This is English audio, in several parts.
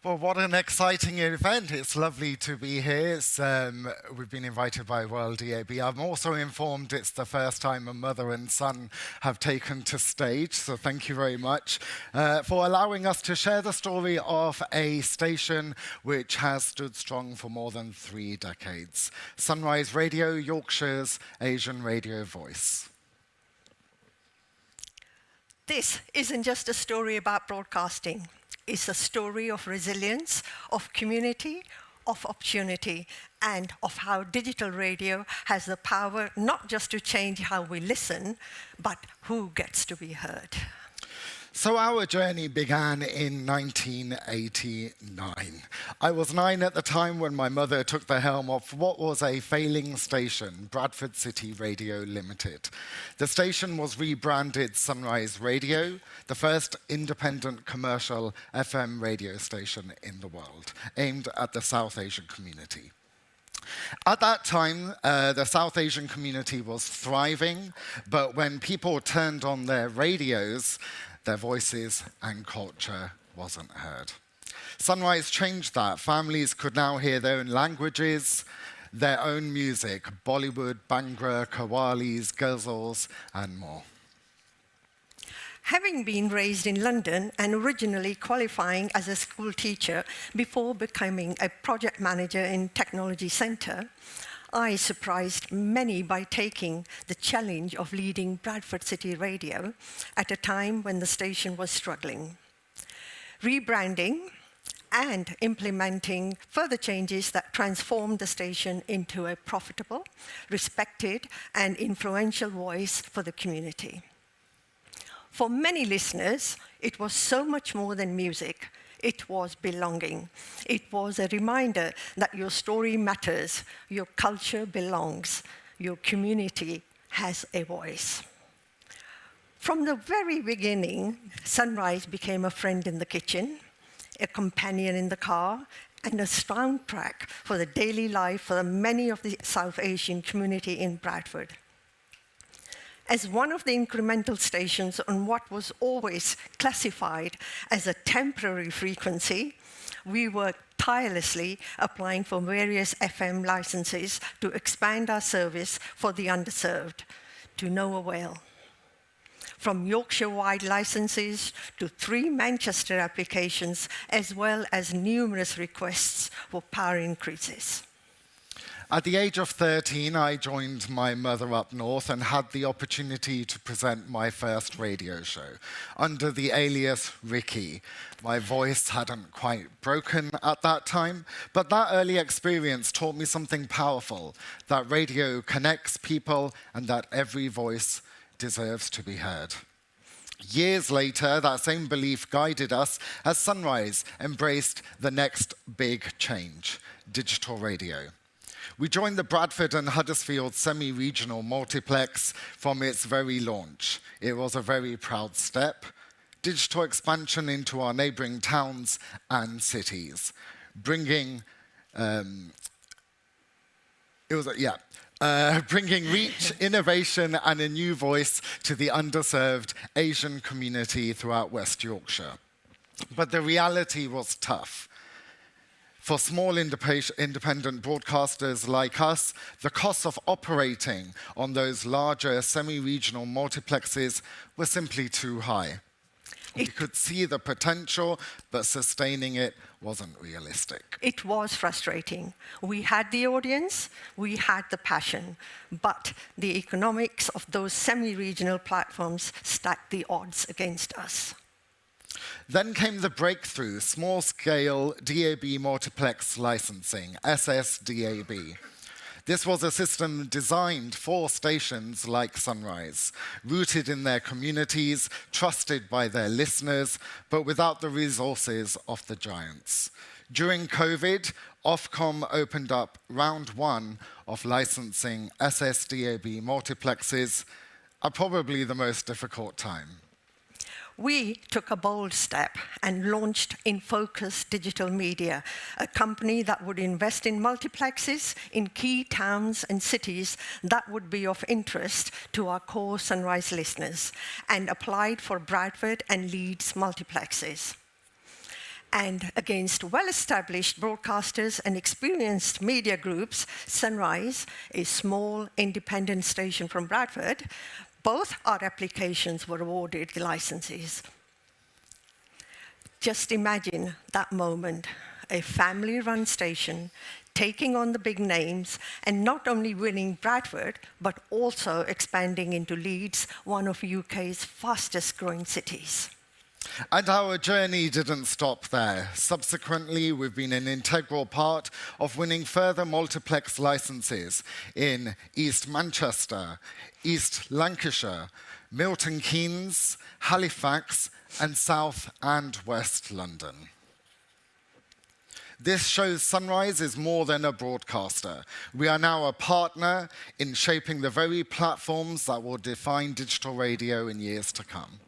Well, what an exciting event. It's lovely to be here. We've been invited by WorldDAB. I'm also informed it's the first time a mother and son have taken to stage, so thank you very much for allowing us to share the story of a station which has stood strong for more than 3 decades. Sunrise Radio, Yorkshire's Asian radio voice. This isn't just a story about broadcasting. It's a story of resilience, of community, of opportunity, and of how digital radio has the power not just to change how we listen, but who gets to be heard. So our journey began in 1989. I was 9 at the time when my mother took the helm of what was a failing station, Bradford City Radio Limited. The station was rebranded Sunrise Radio, the first independent commercial FM radio station in the world, aimed at the South Asian community. At that time, the South Asian community was thriving, but when people turned on their radios, their voices and culture wasn't heard. Sunrise changed that. Families could now hear their own languages, their own music, Bollywood, Bhangra, Qawwalis, ghazals, and more. Having been raised in London and originally qualifying as a school teacher before becoming a project manager in Technology Centre, I surprised many by taking the challenge of leading Bradford City Radio at a time when the station was struggling. Rebranding and implementing further changes that transformed the station into a profitable, respected, and influential voice for the community. For many listeners, it was so much more than music. It was belonging. It was a reminder that your story matters, your culture belongs, your community has a voice. From the very beginning, Sunrise became a friend in the kitchen, a companion in the car, and a soundtrack for the daily life for many of the South Asian community in Bradford. As one of the incremental stations on what was always classified as a temporary frequency, we worked tirelessly applying for various FM licenses to expand our service for the underserved, to no avail. From Yorkshire-wide licenses to 3 Manchester applications, as well as numerous requests for power increases. At the age of 13, I joined my mother up north and had the opportunity to present my first radio show under the alias Ricky. My voice hadn't quite broken at that time, but that early experience taught me something powerful, that radio connects people and that every voice deserves to be heard. Years later, that same belief guided us as Sunrise embraced the next big change, digital radio. We joined the Bradford and Huddersfield semi-regional multiplex from its very launch. It was a very proud step. Digital expansion into our neighbouring towns and cities, bringing reach, innovation, and a new voice to the underserved Asian community throughout West Yorkshire. But the reality was tough. For small independent broadcasters like us, the costs of operating on those larger semi-regional multiplexes were simply too high. We could see the potential, but sustaining it wasn't realistic. It was frustrating. We had the audience, we had the passion, but the economics of those semi-regional platforms stacked the odds against us. Then came the breakthrough, small-scale DAB multiplex licensing, SSDAB. This was a system designed for stations like Sunrise, rooted in their communities, trusted by their listeners, but without the resources of the giants. During COVID, Ofcom opened up round 1 of licensing SSDAB multiplexes, at probably the most difficult time. We took a bold step and launched InFocus Digital Media, a company that would invest in multiplexes in key towns and cities that would be of interest to our core Sunrise listeners, and applied for Bradford and Leeds multiplexes. And against well-established broadcasters and experienced media groups, Sunrise, a small independent station from Bradford, both our applications were awarded the licenses. Just imagine that moment, a family-run station taking on the big names and not only winning Bradford, but also expanding into Leeds, one of UK's fastest growing cities. And our journey didn't stop there. Subsequently, we've been an integral part of winning further multiplex licenses in East Manchester, East Lancashire, Milton Keynes, Halifax, and South and West London. This shows Sunrise is more than a broadcaster. We are now a partner in shaping the very platforms that will define digital radio in years to come.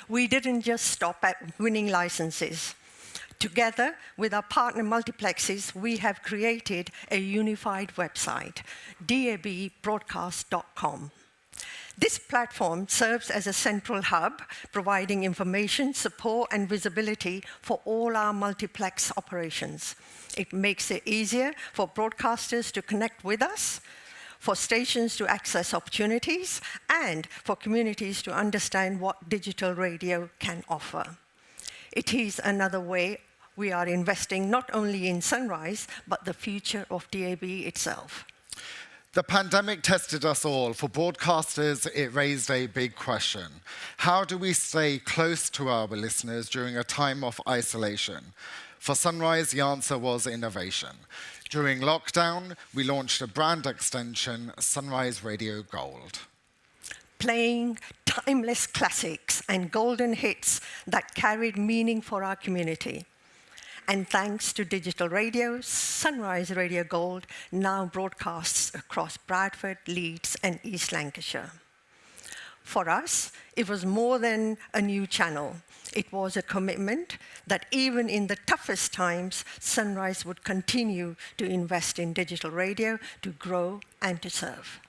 We didn't just stop at winning licenses. Together with our partner multiplexes, we have created a unified website, dabbroadcast.com. This platform serves as a central hub, providing information, support, and visibility for all our multiplex operations. It makes it easier for broadcasters to connect with us, for stations to access opportunities, and for communities to understand what digital radio can offer. It is another way we are investing not only in Sunrise, but the future of DAB itself. The pandemic tested us all. For broadcasters, it raised a big question. How do we stay close to our listeners during a time of isolation? For Sunrise, the answer was innovation. During lockdown, we launched a brand extension, Sunrise Radio Gold. Playing timeless classics and golden hits that carried meaning for our community. And thanks to digital radio, Sunrise Radio Gold now broadcasts across Bradford, Leeds, and East Lancashire. For us, it was more than a new channel. It was a commitment that even in the toughest times, Sunrise would continue to invest in digital radio to grow and to serve.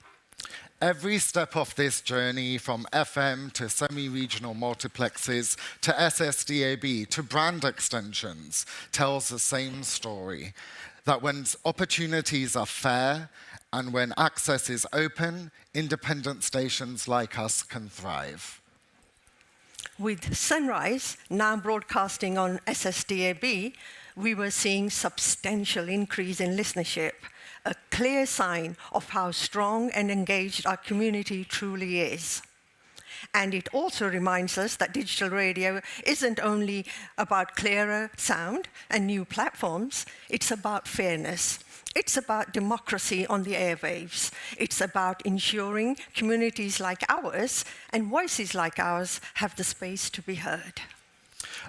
Every step of this journey, from FM to semi-regional multiplexes to SSDAB to brand extensions, tells the same story, that when opportunities are fair and when access is open, independent stations like us can thrive. With Sunrise now broadcasting on SSDAB, we were seeing substantial increase in listenership, a clear sign of how strong and engaged our community truly is. And it also reminds us that digital radio isn't only about clearer sound and new platforms, it's about fairness. It's about democracy on the airwaves. It's about ensuring communities like ours and voices like ours have the space to be heard.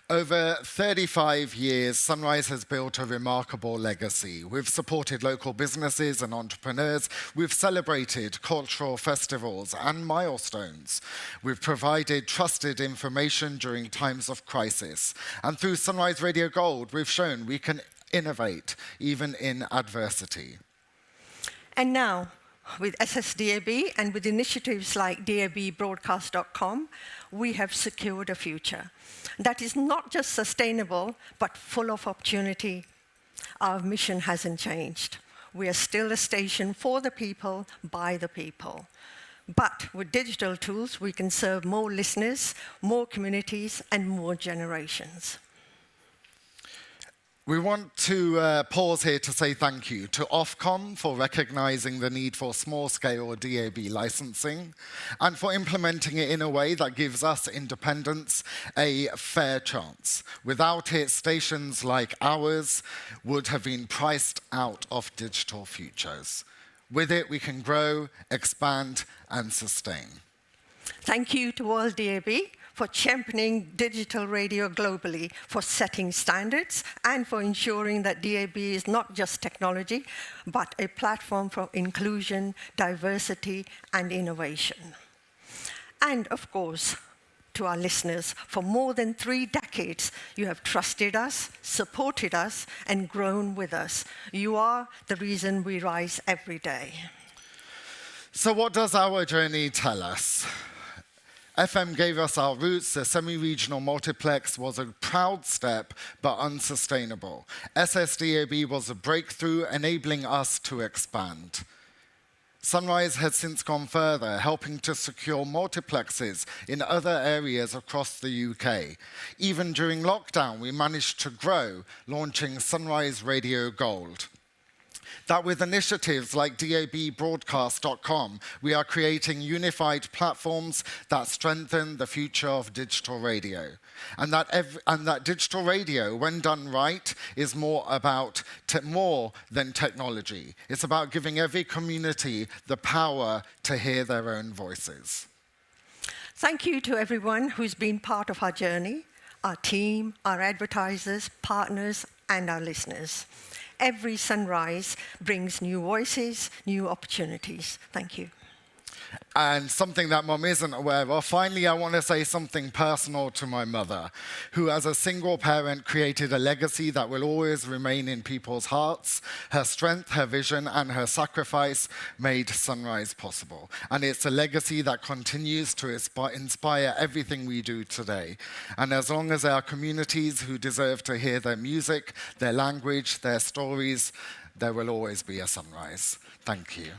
Over 35 years, Sunrise has built a remarkable legacy. We've supported local businesses and entrepreneurs. We've celebrated cultural festivals and milestones. We've provided trusted information during times of crisis. And through Sunrise Radio Gold, we've shown we can innovate even in adversity. And now, with SSDAB and with initiatives like dabbroadcast.com, we have secured a future that is not just sustainable, but full of opportunity. Our mission hasn't changed. We are still a station for the people, by the people. But with digital tools, we can serve more listeners, more communities, and more generations. We want to pause here to say thank you to Ofcom for recognizing the need for small-scale DAB licensing and for implementing it in a way that gives us independents a fair chance. Without it, stations like ours would have been priced out of digital futures. With it, we can grow, expand, and sustain. Thank you to WorldDAB for championing digital radio globally, for setting standards, and for ensuring that DAB is not just technology, but a platform for inclusion, diversity, and innovation. And of course, to our listeners, for more than 3 decades, you have trusted us, supported us, and grown with us. You are the reason we rise every day. So what does our journey tell us? FM gave us our roots. The semi-regional multiplex was a proud step, but unsustainable. SSDAB was a breakthrough, enabling us to expand. Sunrise has since gone further, helping to secure multiplexes in other areas across the UK. Even during lockdown, we managed to grow, launching Sunrise Radio Gold. That with initiatives like DABbroadcast.com, we are creating unified platforms that strengthen the future of digital radio. And that digital radio, when done right, is more than technology. It's about giving every community the power to hear their own voices. Thank you to everyone who's been part of our journey, our team, our advertisers, partners, and our listeners. Every sunrise brings new voices, new opportunities. Thank you. And something that Mum isn't aware of, finally I want to say something personal to my mother, who as a single parent created a legacy that will always remain in people's hearts. Her strength, her vision, and her sacrifice made Sunrise possible. And it's a legacy that continues to inspire everything we do today. And as long as there are communities who deserve to hear their music, their language, their stories, there will always be a Sunrise. Thank you.